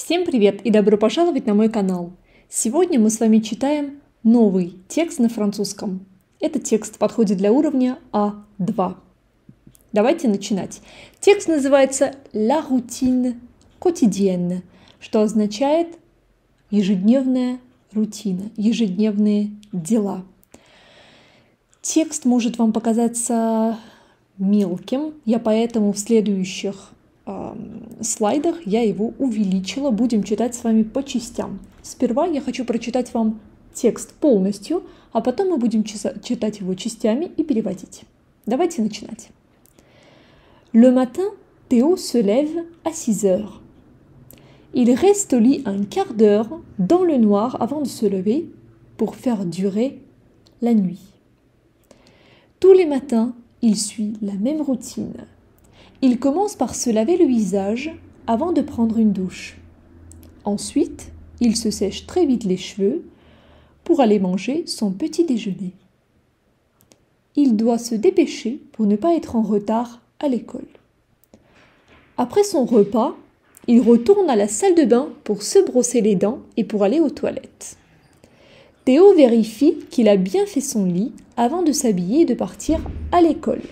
Всем привет и добро пожаловать на мой канал! Сегодня мы с вами читаем новый текст на французском. Этот текст подходит для уровня А2. Давайте начинать. Текст называется «La routine quotidienne», что означает ежедневная рутина, ежедневные дела. Текст может вам показаться мелким, я поэтому в следующих слайдах я его увеличила. Будем читать с вами по частям. Сперва я хочу прочитать вам текст полностью, а потом мы будем читать его частями и переводить. Давайте начинать. Le matin, Théo se lève à 6 heures. Il reste au lit un quart d'heure dans le noir avant de se lever pour faire durer la nuit. Tous les matins, il suit la même routine. Il commence par se laver le visage avant de prendre une douche. Ensuite, il se sèche très vite les cheveux pour aller manger son petit déjeuner. Il doit se dépêcher pour ne pas être en retard à l'école. Après son repas, il retourne à la salle de bain pour se brosser les dents et pour aller aux toilettes. Théo vérifie qu'il a bien fait son lit avant de s'habiller et de partir à l'école.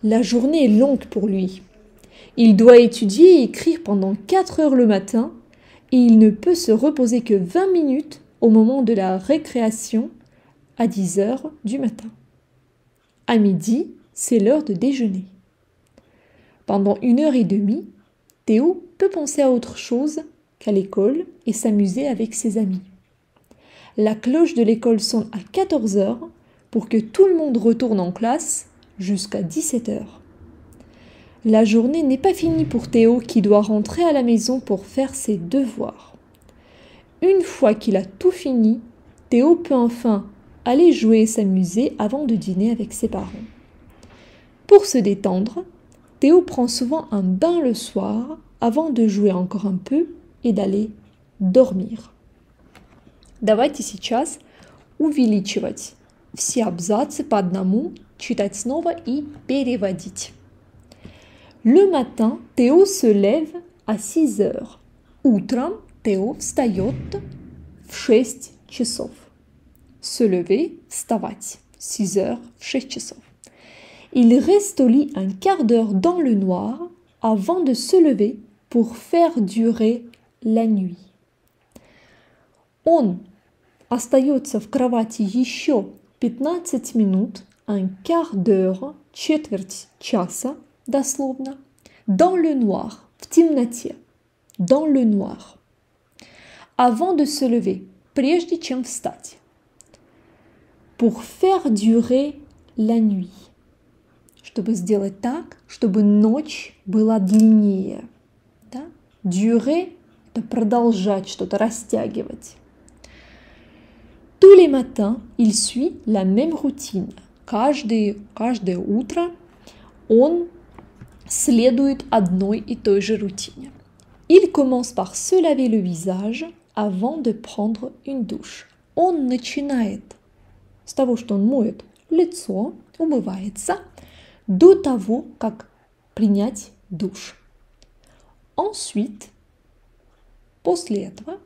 La journée est longue pour lui. Il doit étudier et écrire pendant 4 heures le matin et il ne peut se reposer que 20 minutes au moment de la récréation à 10 heures du matin. À midi, c'est l'heure de déjeuner. Pendant 1 heure et demie, Théo peut penser à autre chose qu'à l'école et s'amuser avec ses amis. La cloche de l'école sonne à 14 heures pour que tout le monde retourne en classe jusqu'à 17 heures. La journée n'est pas finie pour Théo qui doit rentrer à la maison pour faire ses devoirs. Une fois qu'il a tout fini, Théo peut enfin aller jouer et s'amuser avant de dîner avec ses parents. Pour se détendre, Théo prend souvent un bain le soir avant de jouer encore un peu et d'aller dormir. Давайте сейчас увеличивать все абзацы по одному, читать снова и переводить. Le matin, Théo se lève à 6 heures. Утром Théo встает в 6 часов. Se lever, вставать. 6 heures, в 6 часов. Il reste au lit un quart d'heure dans le noir avant de se lever pour faire durer la nuit. Он остается в кровати еще 15 минут, un quart d'heure, четверть часа, дословно, dans le noir, в темноте, dans le noir. Avant de se lever, прежде чем встать. Pour faire durer la nuit. Чтобы сделать так, чтобы ночь была длиннее. Да? Durer – это продолжать что-то, растягивать. Tous les matins, il suit la même routine. Каждое утро он следует одной и той же рутине. Il commence par se laver le visage avant de prendre une douche. Он начинает с того, что он моет лицо, умывается, до того, как принять душ. Ensuite, после этого,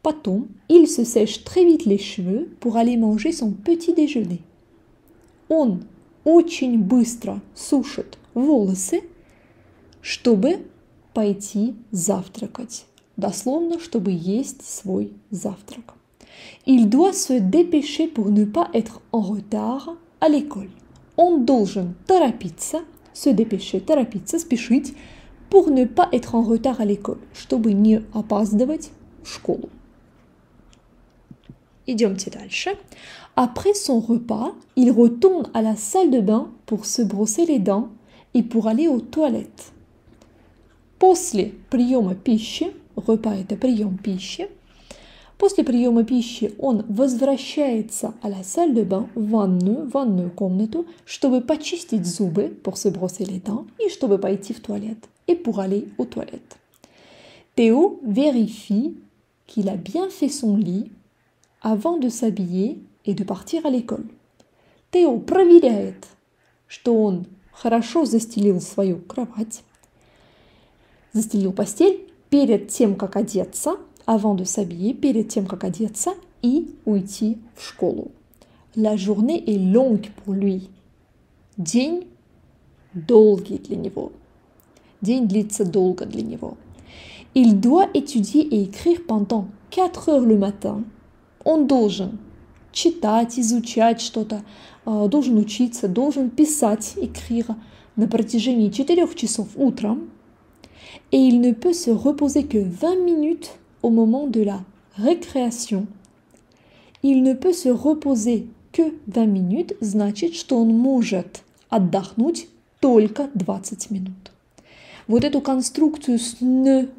потом, il se sèche très vite les cheveux pour aller manger son petit déjeuner. Он очень быстро сушит волосы, чтобы пойти завтракать. Дословно, чтобы есть свой завтрак. Il doit se dépêcher pour ne pas être en retard à l'école. Он должен торопиться, se dépêcher, торопиться, спешить, pour ne pas être en retard à l'école, чтобы не опаздывать в школу. Идемте дальше. Après son repas, il retourne à la salle de bain pour se brosser les dents et pour aller aux toilettes. После приема пищи, repas – это прием пищи, после приема пищи он возвращается à la salle de bain, в ванную комнату, чтобы почистить зубы, pour se brosser les dents, и чтобы пойти в туалет, et pour aller aux toilettes. Théo vérifie qu'il a bien fait son lit avant de s'habiller et de partir à l'école. Théo проверяет, что он хорошо застелил свою кровать, застелил постель перед тем, как одеться, avant de s'habiller, перед тем, как одеться и уйти в школу. La journée est longue pour lui. День долгий для него. День длится долго для него. Il doit étudier et écrire pendant 4 heures le matin. Он должен читать, изучать что-то, должен учиться, должен писать, écrire на протяжении 4 часов утром. Et il ne peut se reposer que 20 minutes au moment de la récréation. Il ne peut se reposer que 20 minutes, значит, что он может отдохнуть только 20 минут. Вот эту конструкцию с ne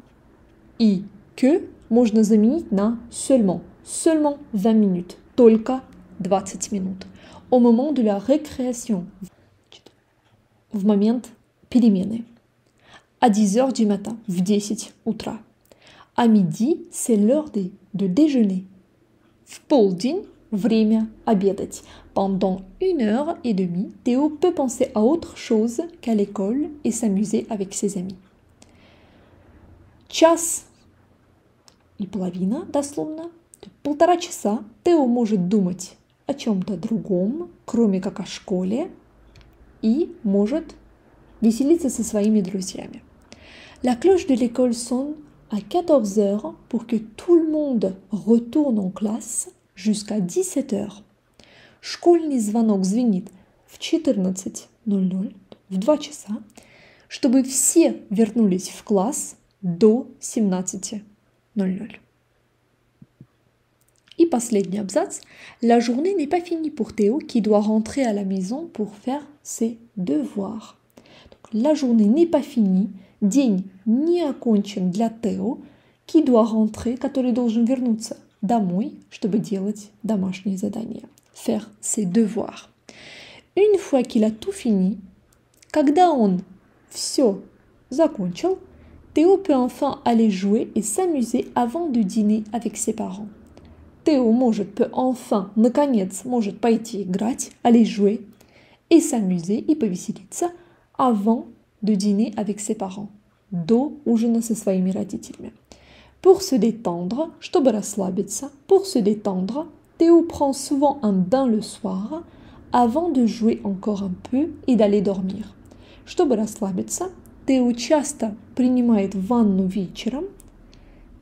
и que можно заменить на seulement. Seulement 20 minutes. Только 20 минут. Au moment de la récréation. В момент перемены. À 10 heures du matin. В 10 утра. À midi, c'est l'heure de déjeuner. В полдень, время обедать. Pendant 1h30, Théo peut penser à autre chose qu'à l'école et s'amuser avec ses amis. Час и половина, дословно. 1,5 часа Тео может думать о чем-то другом, кроме как о школе, и может веселиться со своими друзьями. La cloche de l'école sonne à 14 heures pour que tout le monde retourne en classe jusqu'à 17 heures. Школьный звонок звенит в 14:00, в 2 часа, чтобы все вернулись в класс до 17:00. Et последний абзац. La journée n'est pas finie pour Théo qui doit rentrer à la maison pour faire ses devoirs. Donc, la journée n'est pas finie. День не окончен для Тео, qui doit rentrer, который должен вернуться домой, чтобы делать домашние задания. Faire ses devoirs. Une fois qu'il a tout fini, когда он все закончил, Théo peut enfin aller jouer et s'amuser avant de dîner avec ses parents. Théo peut enfin, наконец, может пойти играть, aller jouer, et s'amuser, и повеселиться, avant de dîner avec ses parents, до ужина со своими родителями. Pour se détendre, чтобы расслабиться, pour se détendre, Théo prend souvent un bain le soir, avant de jouer encore un peu et d'aller dormir. Чтобы расслабиться, Théo часто принимает ванну вечером,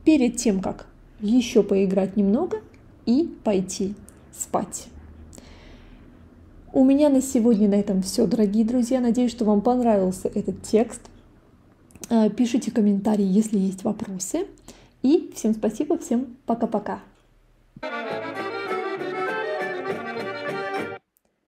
перед тем, как еще поиграть немного и пойти спать. У меня на сегодня на этом все, дорогие друзья. Надеюсь, что вам понравился этот текст. Пишите комментарии, если есть вопросы. И всем спасибо, всем пока-пока.